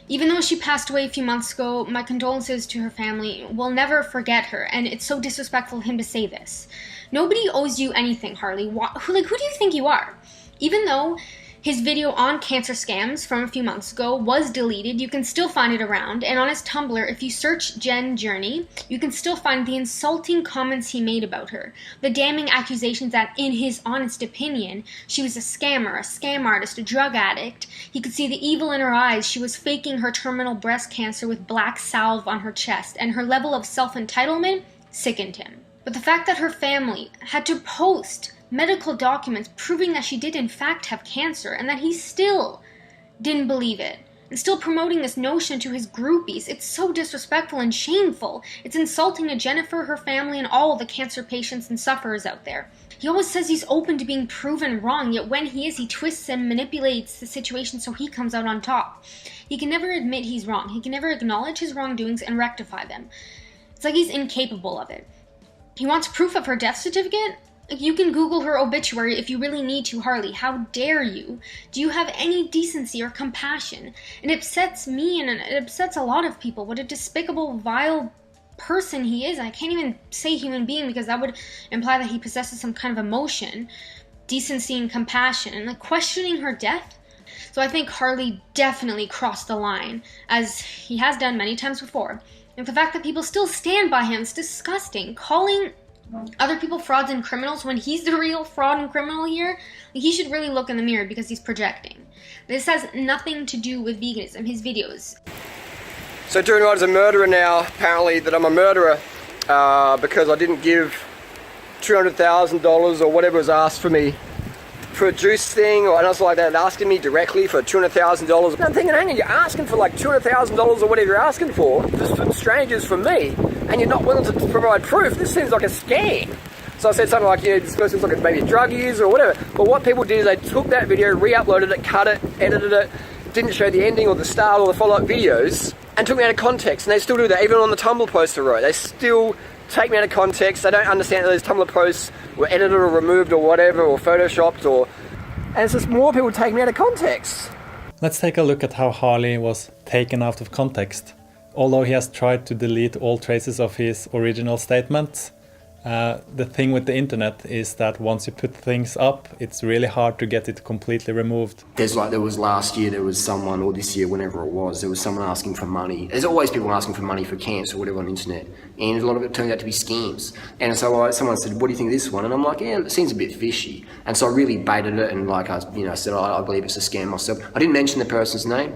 Even though she passed away a few months ago, my condolences to her family. We'll never forget her, and it's so disrespectful of him to say this. Nobody owes you anything, Harley. Who do you think you are? Even though his video on cancer scams from a few months ago was deleted, you can still find it around, and on his Tumblr, if you search Jen Journey, you can still find the insulting comments he made about her, the damning accusations that, in his honest opinion, she was a scammer, a scam artist, a drug addict. He could see the evil in her eyes. She was faking her terminal breast cancer with black salve on her chest, and her level of self-entitlement sickened him. But the fact that her family had to post medical documents proving that she did in fact have cancer and that he still didn't believe it and still promoting this notion to his groupies, it's so disrespectful and shameful. It's insulting to Jennifer, her family, and all the cancer patients and sufferers out there. He always says he's open to being proven wrong, yet when he is, he twists and manipulates the situation so he comes out on top. He can never admit he's wrong. He can never acknowledge his wrongdoings and rectify them. It's like he's incapable of it. He wants proof of her death certificate? You can Google her obituary if you really need to, Harley. How dare you? Do you have any decency or compassion? It upsets me and it upsets a lot of people. What a despicable, vile person he is. I can't even say human being because that would imply that he possesses some kind of emotion. decency and compassion, and like questioning her death. So I think Harley definitely crossed the line, as he has done many times before. And the fact that people still stand by him is disgusting. Calling other people frauds and criminals when he's the real fraud and criminal here, he should really look in the mirror because he's projecting. This has nothing to do with veganism, his videos. So Darren Ryder's a murderer now, apparently, that I'm a murderer because I didn't give $200,000 or whatever was asked for me for a juice thing or anything like that, asking me directly for $200,000. I'm thinking, hang on, you're asking for like $200,000 or whatever you're asking for, just from strangers from me, and you're not willing to provide proof. This seems like a scam. So I said something like, this person's like maybe a drug user or whatever. But what people did is they took that video, re-uploaded it, cut it, edited it, didn't show the ending or the start or the follow-up videos, and took me out of context. And they still do that, even on the Tumblr post I wrote. They still take me out of context. They don't understand that those Tumblr posts were edited or removed or whatever, or photoshopped, and it's just more people take me out of context. Let's take a look at how Harley was taken out of context. Although he has tried to delete all traces of his original statements, the thing with the internet is that once you put things up, it's really hard to get it completely removed. There was last year, there was someone, or this year, whenever it was, there was someone asking for money. There's always people asking for money for cancer or whatever on the internet, and a lot of it turned out to be scams. And so someone said, what do you think of this one? And I'm like, yeah, it seems a bit fishy. And so I really baited it, and like I said, I believe it's a scam myself. I didn't mention the person's name,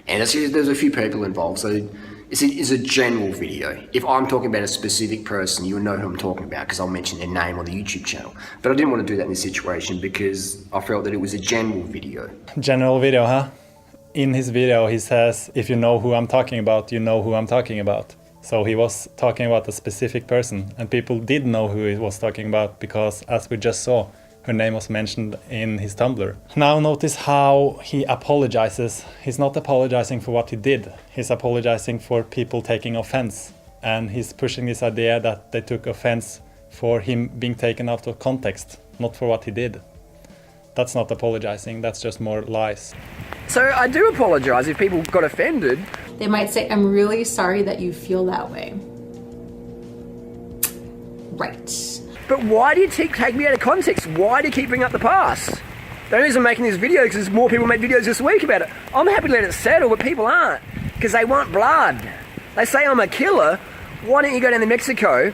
and there's a few people involved, so it's a general video. If I'm talking about a specific person, you'll know who I'm talking about because I'll mention their name on the YouTube channel. But I didn't want to do that in this situation because I felt that it was a general video. General video, huh? In his video, he says, if you know who I'm talking about, you know who I'm talking about. So he was talking about a specific person, and people did know who he was talking about because, as we just saw, her name was mentioned in his Tumblr. Now notice how he apologizes. He's not apologizing for what he did. He's apologizing for people taking offense. And he's pushing this idea that they took offense for him being taken out of context, not for what he did. That's not apologizing, that's just more lies. So I do apologize if people got offended. They might say, I'm really sorry that you feel that way. Right. But why do you take me out of context? Why do you keep bringing up the past? The only reason I'm making this video is because more people make videos this week about it. I'm happy to let it settle, but people aren't, because they want blood. They say I'm a killer. Why don't you go down to Mexico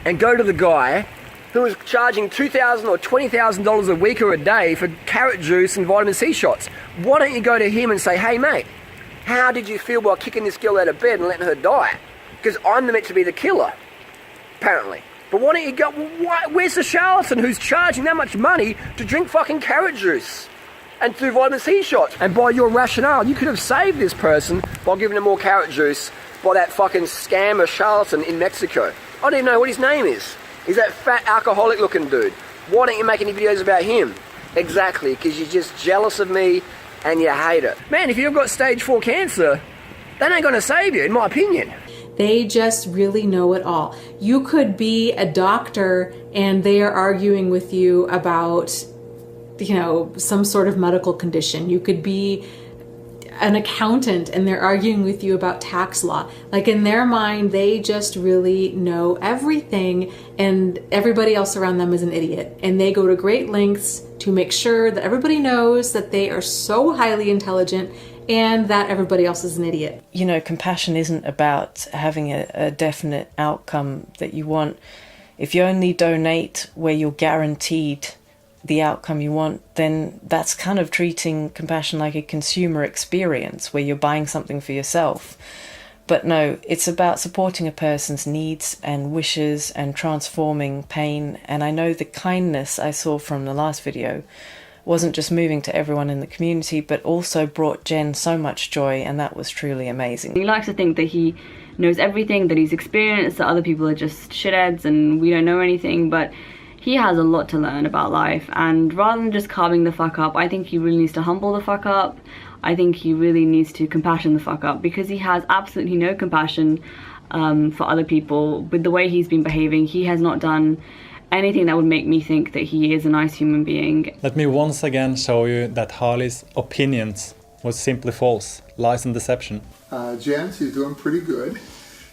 and go to the guy who was charging $2,000 or $20,000 a week or a day for carrot juice and vitamin C shots? Why don't you go to him and say, hey mate, how did you feel while kicking this girl out of bed and letting her die? Because I'm meant to be the killer, apparently. But why don't you go, where's the charlatan who's charging that much money to drink fucking carrot juice and do vitamin C shots? And by your rationale, you could have saved this person by giving them more carrot juice by that fucking scammer charlatan in Mexico. I don't even know what his name is. He's that fat alcoholic looking dude. Why don't you make any videos about him? Exactly, because you're just jealous of me and you hate it. Man, if you've got stage 4 cancer, that ain't gonna save you, in my opinion. They just really know it all. You could be a doctor and they are arguing with you about, some sort of medical condition. You could be an accountant and they're arguing with you about tax law. Like, in their mind, they just really know everything, and everybody else around them is an idiot. And they go to great lengths to make sure that everybody knows that they are so highly intelligent and that everybody else is an idiot. Compassion isn't about having a definite outcome that you want. If you only donate where you're guaranteed the outcome you want, then that's kind of treating compassion like a consumer experience where you're buying something for yourself. But no, it's about supporting a person's needs and wishes and transforming pain. And I know the kindness I saw from the last video wasn't just moving to everyone in the community, but also brought Jen so much joy, and that was truly amazing. He likes to think that he knows everything, that he's experienced, that other people are just shitheads and we don't know anything, but he has a lot to learn about life, and rather than just carving the fuck up, I think he really needs to humble the fuck up. I think he really needs to compassion the fuck up, because he has absolutely no compassion for other people. With the way he's been behaving, he has not done anything that would make me think that he is a nice human being. Let me once again show you that Harley's opinions was simply false, lies and deception. Jen, she's doing pretty good.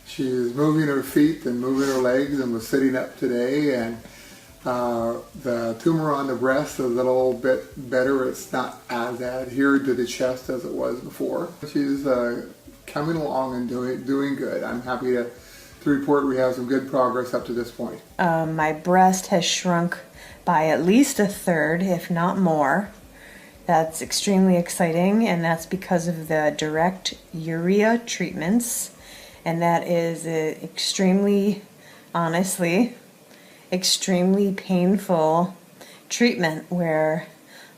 She's moving her feet and moving her legs and was sitting up today, and The tumor on the breast is a little bit better. It's not as adhered to the chest as it was before. She's coming along and doing good. I'm happy to report we have some good progress up to this point. My breast has shrunk by at least a third, if not more. That's extremely exciting, and that's because of the direct urea treatments. And that is extremely, honestly, extremely painful treatment where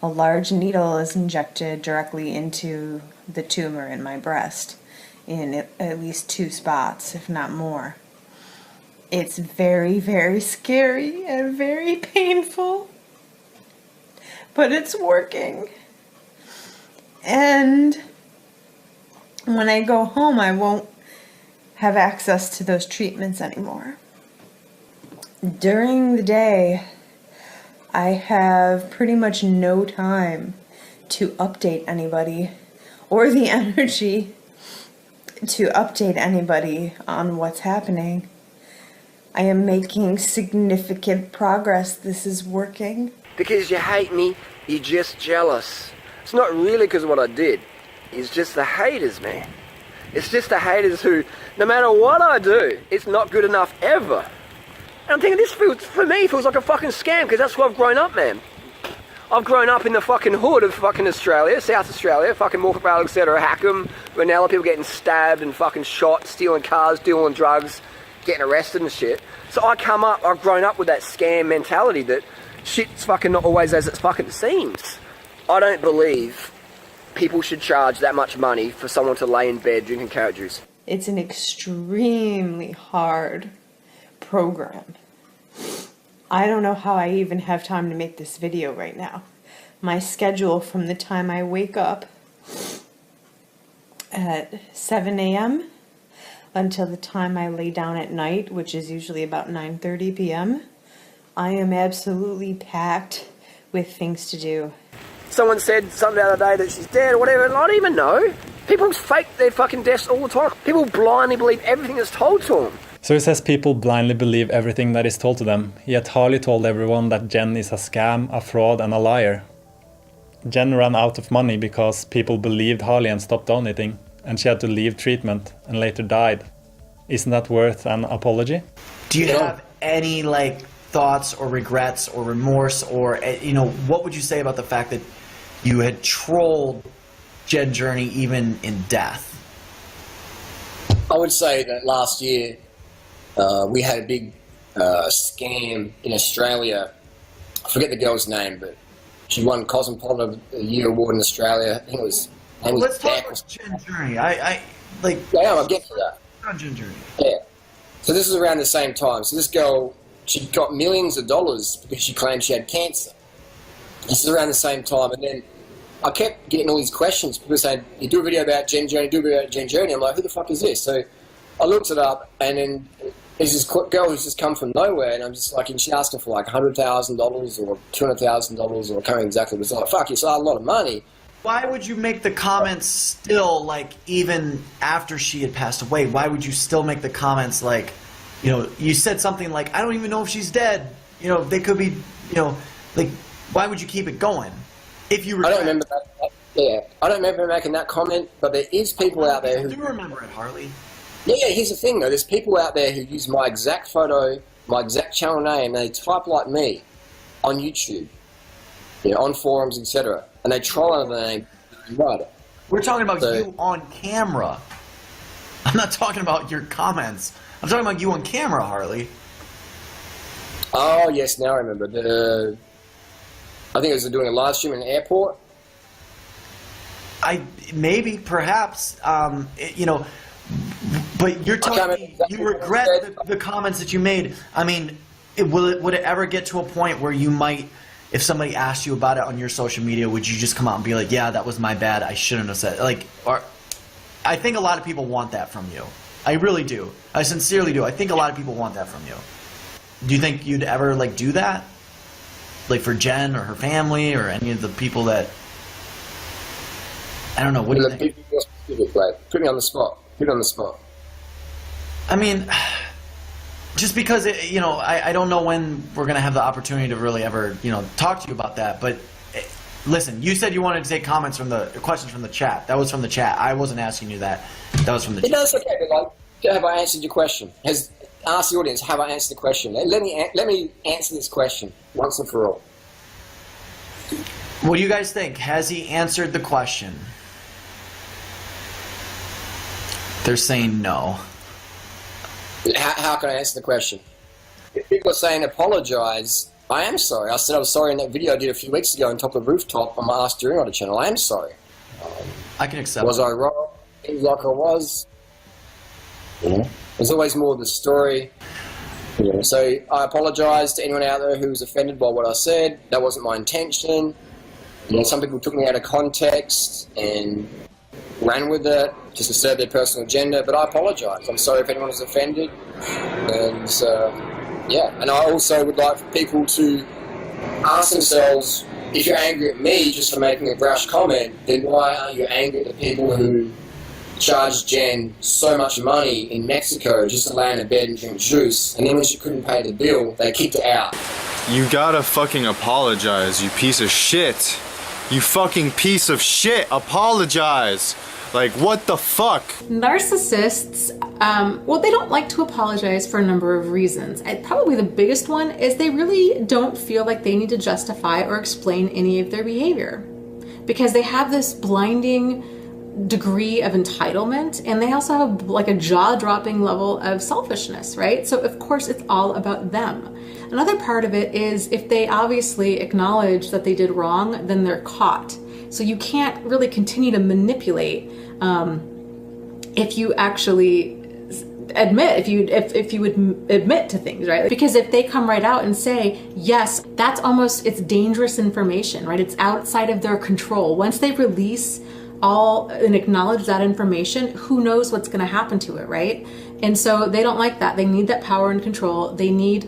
a large needle is injected directly into the tumor in my breast in at least 2 spots, if not more. It's very, very scary and very painful, but it's working. And when I go home, I won't have access to those treatments anymore. During the day, I have pretty much no time to update anybody or the energy to update anybody on what's happening. I am making significant progress. This is working. Because you hate me, you're just jealous. It's not really because of what I did. It's just the haters, man. It's just the haters who, no matter what I do, it's not good enough ever. And I'm thinking, this feels, for me, feels like a fucking scam, because that's where I've grown up, man. I've grown up in the fucking hood of fucking Australia, South Australia, fucking Morpeth Vale, etc., Hackham, Renella, people getting stabbed and fucking shot, stealing cars, dealing drugs, getting arrested and shit. So I've grown up with that scam mentality that shit's fucking not always as it fucking seems. I don't believe people should charge that much money for someone to lay in bed drinking carrot juice. It's an extremely hard program. I don't know how I even have time to make this video right now. My schedule from the time I wake up at 7 a.m. until the time I lay down at night, which is usually about 9:30 p.m., I am absolutely packed with things to do. Someone said something the other day that she's dead or whatever, and I don't even know. People fake their fucking deaths all the time. People blindly believe everything that's told to them. So he says people blindly believe everything that is told to them, yet Harley told everyone that Jen is a scam, a fraud and a liar. Jen ran out of money because people believed Harley and stopped donating, and she had to leave treatment and later died. Isn't that worth an apology? Do you have any thoughts or regrets or remorse, or what would you say about the fact that you had trolled Jen Journey even in death? I would say that last year we had a big scam in Australia. I forget the girl's name, but she won Cosmopolitan of the Year award in Australia. I think it was. Let's talk about Jen Journey. Yeah, I'll get to that. On Jen Journey. Yeah. So this is around the same time. So this girl, she got millions of dollars because she claimed she had cancer. This is around the same time, and then I kept getting all these questions. People saying, "You do a video about Jen Journey, do a video about Jen Journey." I'm like, "Who the fuck is this?" So I looked it up, and then there's this girl who's just come from nowhere, and I'm just like, and she asked her for like $100,000 or $200,000, or I can't remember exactly. It was like, "Fuck, it's a lot of money." Why would you make the comments still, even after she had passed away? Why would you still make the comments you said something like, "I don't even know if she's dead. They could be, why would you keep it going? If you I don't remember that. Yeah, I don't remember making that comment, but there is people out there who... I do remember it, Harley. Yeah, here's the thing, though. There's people out there who use my exact photo, my exact channel name, and they type like me on YouTube, on forums, etc. And they troll under the name. Right. We're talking about you on camera. I'm not talking about your comments. I'm talking about you on camera, Harley. Oh, yes, now I remember. I think it was doing a live stream in an airport. Maybe, perhaps, but you're telling me you regret the comments that you made. I mean, would it ever get to a point where you might, if somebody asked you about it on your social media, would you just come out and be like, "Yeah, that was my bad, I shouldn't have said," I think a lot of people want that from you. I really do. I sincerely do. I think a lot of people want that from you. Do you think you'd ever do that? For Jen or her family or any of the people that... I don't know, what do you think? Put me on the spot. Put me on the spot. I mean, just because, you know, I don't know when we're going to have the opportunity to really ever, you know, talk to you about that. But listen, you said you wanted to take questions from the chat. That was from the chat. I wasn't asking you that. That was from the chat. No, it's okay, but like, have I answered your question? Ask the audience, have I answered the question? Let me answer this question once and for all. What do you guys think? Has he answered the question? They're saying no. How can I answer the question? If people are saying apologize, I am sorry. I said I was sorry in that video I did a few weeks ago on top of the rooftop on my Ask During Rider channel. I am sorry. I can accept. Was I wrong? Seems like I was. There's always more of the story. So I apologize to anyone out there who was offended by what I said. That wasn't my intention. You know, some people took me out of context and ran with it just to serve their personal agenda, but I apologize. I'm sorry if anyone was offended. And yeah, and I also would like for people to ask themselves, if you're angry at me just for making a brash comment, then why aren't you angry at the people who charged Jen so much money in Mexico just to lay in a bed and drink juice, and then when she couldn't pay the bill, they kicked her out? You gotta fucking apologize, you piece of shit. You fucking piece of shit, apologize. Like, what the fuck? Narcissists, well, they don't like to apologize for a number of reasons. Probably the biggest one is they really don't feel like they need to justify or explain any of their behavior, because they have this blinding degree of entitlement, and they also have like a jaw-dropping level of selfishness, right? So of course it's all about them. Another part of it is if they obviously acknowledge that they did wrong, then they're caught. So you can't really continue to manipulate if you actually admit, if you would admit to things, right? Because if they come right out and say, yes, that's almost, it's dangerous information, right? It's outside of their control. Once they release all and acknowledge that information, who knows what's going to happen to it, right? And so they don't like that. They need that power and control. They need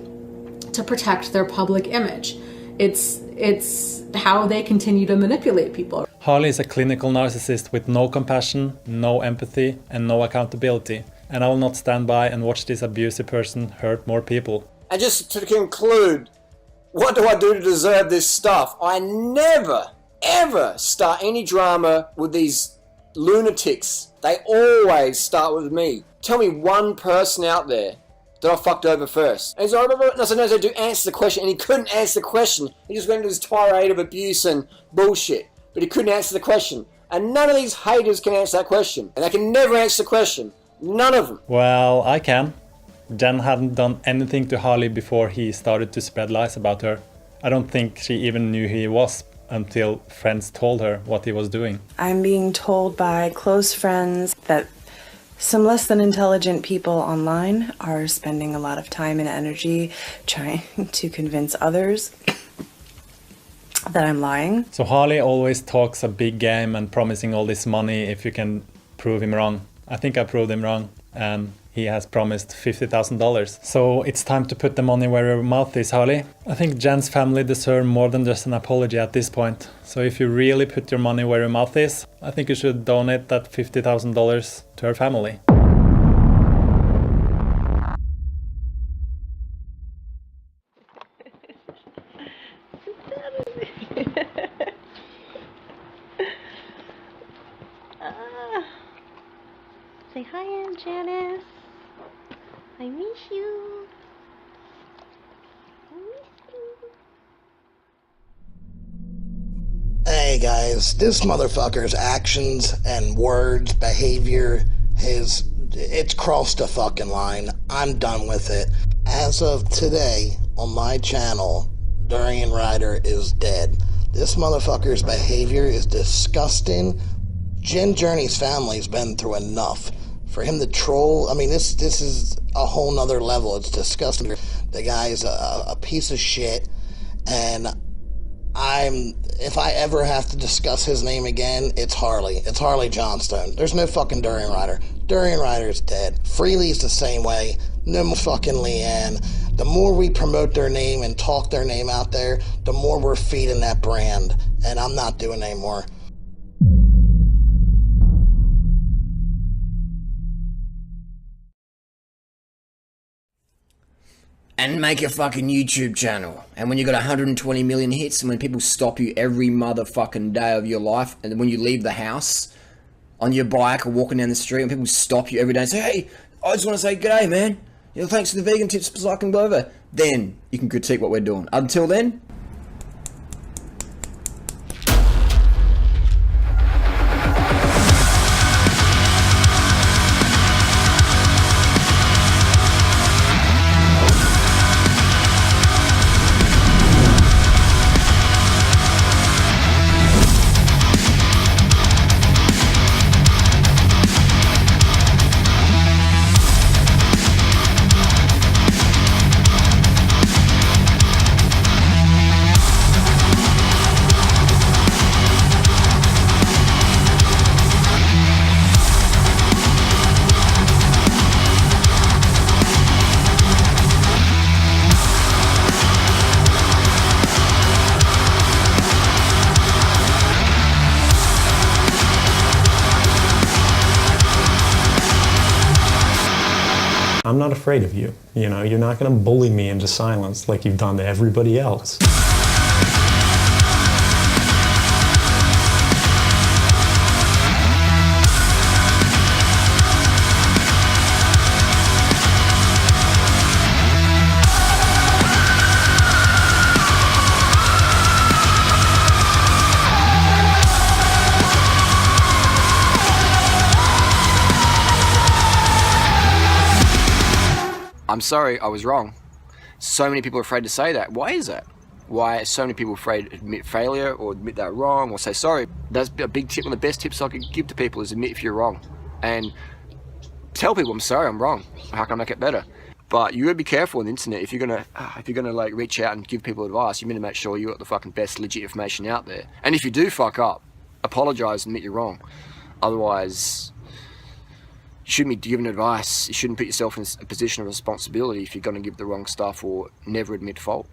to protect their public image. It's how they continue to manipulate people. Harley is a clinical narcissist with no compassion, no empathy, and no accountability. And I will not stand by and watch this abusive person hurt more people. And just to conclude, what do I do to deserve this stuff? I never, ever start any drama with these lunatics. They always start with me. Tell me one person out there that I fucked over first. And he's like, no, do answer the question. And he couldn't answer the question. He just went into this tirade of abuse and bullshit. But he couldn't answer the question. And none of these haters can answer that question. And they can never answer the question. None of them. Well, I can. Jen hadn't done anything to Harley before he started to spread lies about her. I don't think she even knew who he was until friends told her what he was doing. I'm being told by close friends that some less than intelligent people online are spending a lot of time and energy trying to convince others that I'm lying. So Harley always talks a big game and promising all this money if you can prove him wrong. I think I proved him wrong, and he has promised $50,000. So it's time to put the money where your mouth is, Harley. I think Jen's family deserve more than just an apology at this point. So if you really put your money where your mouth is, I think you should donate that $50,000 to her family. Say hi, Aunt Janice. I miss you. Hey guys, this motherfucker's actions and words, behavior, it's crossed a fucking line. I'm done with it. As of today, on my channel, Durian Rider is dead. This motherfucker's behavior is disgusting. Jen Journey's family's been through enough. For him to troll, I mean, this is a whole nother level. It's disgusting. The guy's a piece of shit, and if I ever have to discuss his name again, it's Harley. It's Harley Johnstone. There's no fucking Durian Rider. Durian Rider's dead. Freely's the same way. No more fucking Leanne. The more we promote their name and talk their name out there, the more we're feeding that brand, and I'm not doing it anymore. and make a fucking YouTube channel. And when you got 120 million hits, and when people stop you every motherfucking day of your life, and when you leave the house on your bike or walking down the street, and people stop you every day and say, hey, I just want to say g'day, man. You know, thanks for the vegan tips for cycling over. Then you can critique what we're doing. Until then, I'm not afraid of you. You know, you're not going to bully me into silence like you've done to everybody else. I'm sorry, I was wrong. So many people are afraid to say that. Why is that? Why are so many people afraid to admit failure or admit they're wrong or say sorry? That's a big tip. One of the best tips I could give to people is admit if you're wrong. And tell people, I'm sorry, I'm wrong. How can I make it better? But you gotta be careful on the internet. If you're gonna like reach out and give people advice, you need to make sure you got the fucking best legit information out there. And if you do fuck up, apologize and admit you're wrong. Otherwise, you shouldn't be giving advice. You shouldn't put yourself in a position of responsibility if you're going to give the wrong stuff or never admit fault.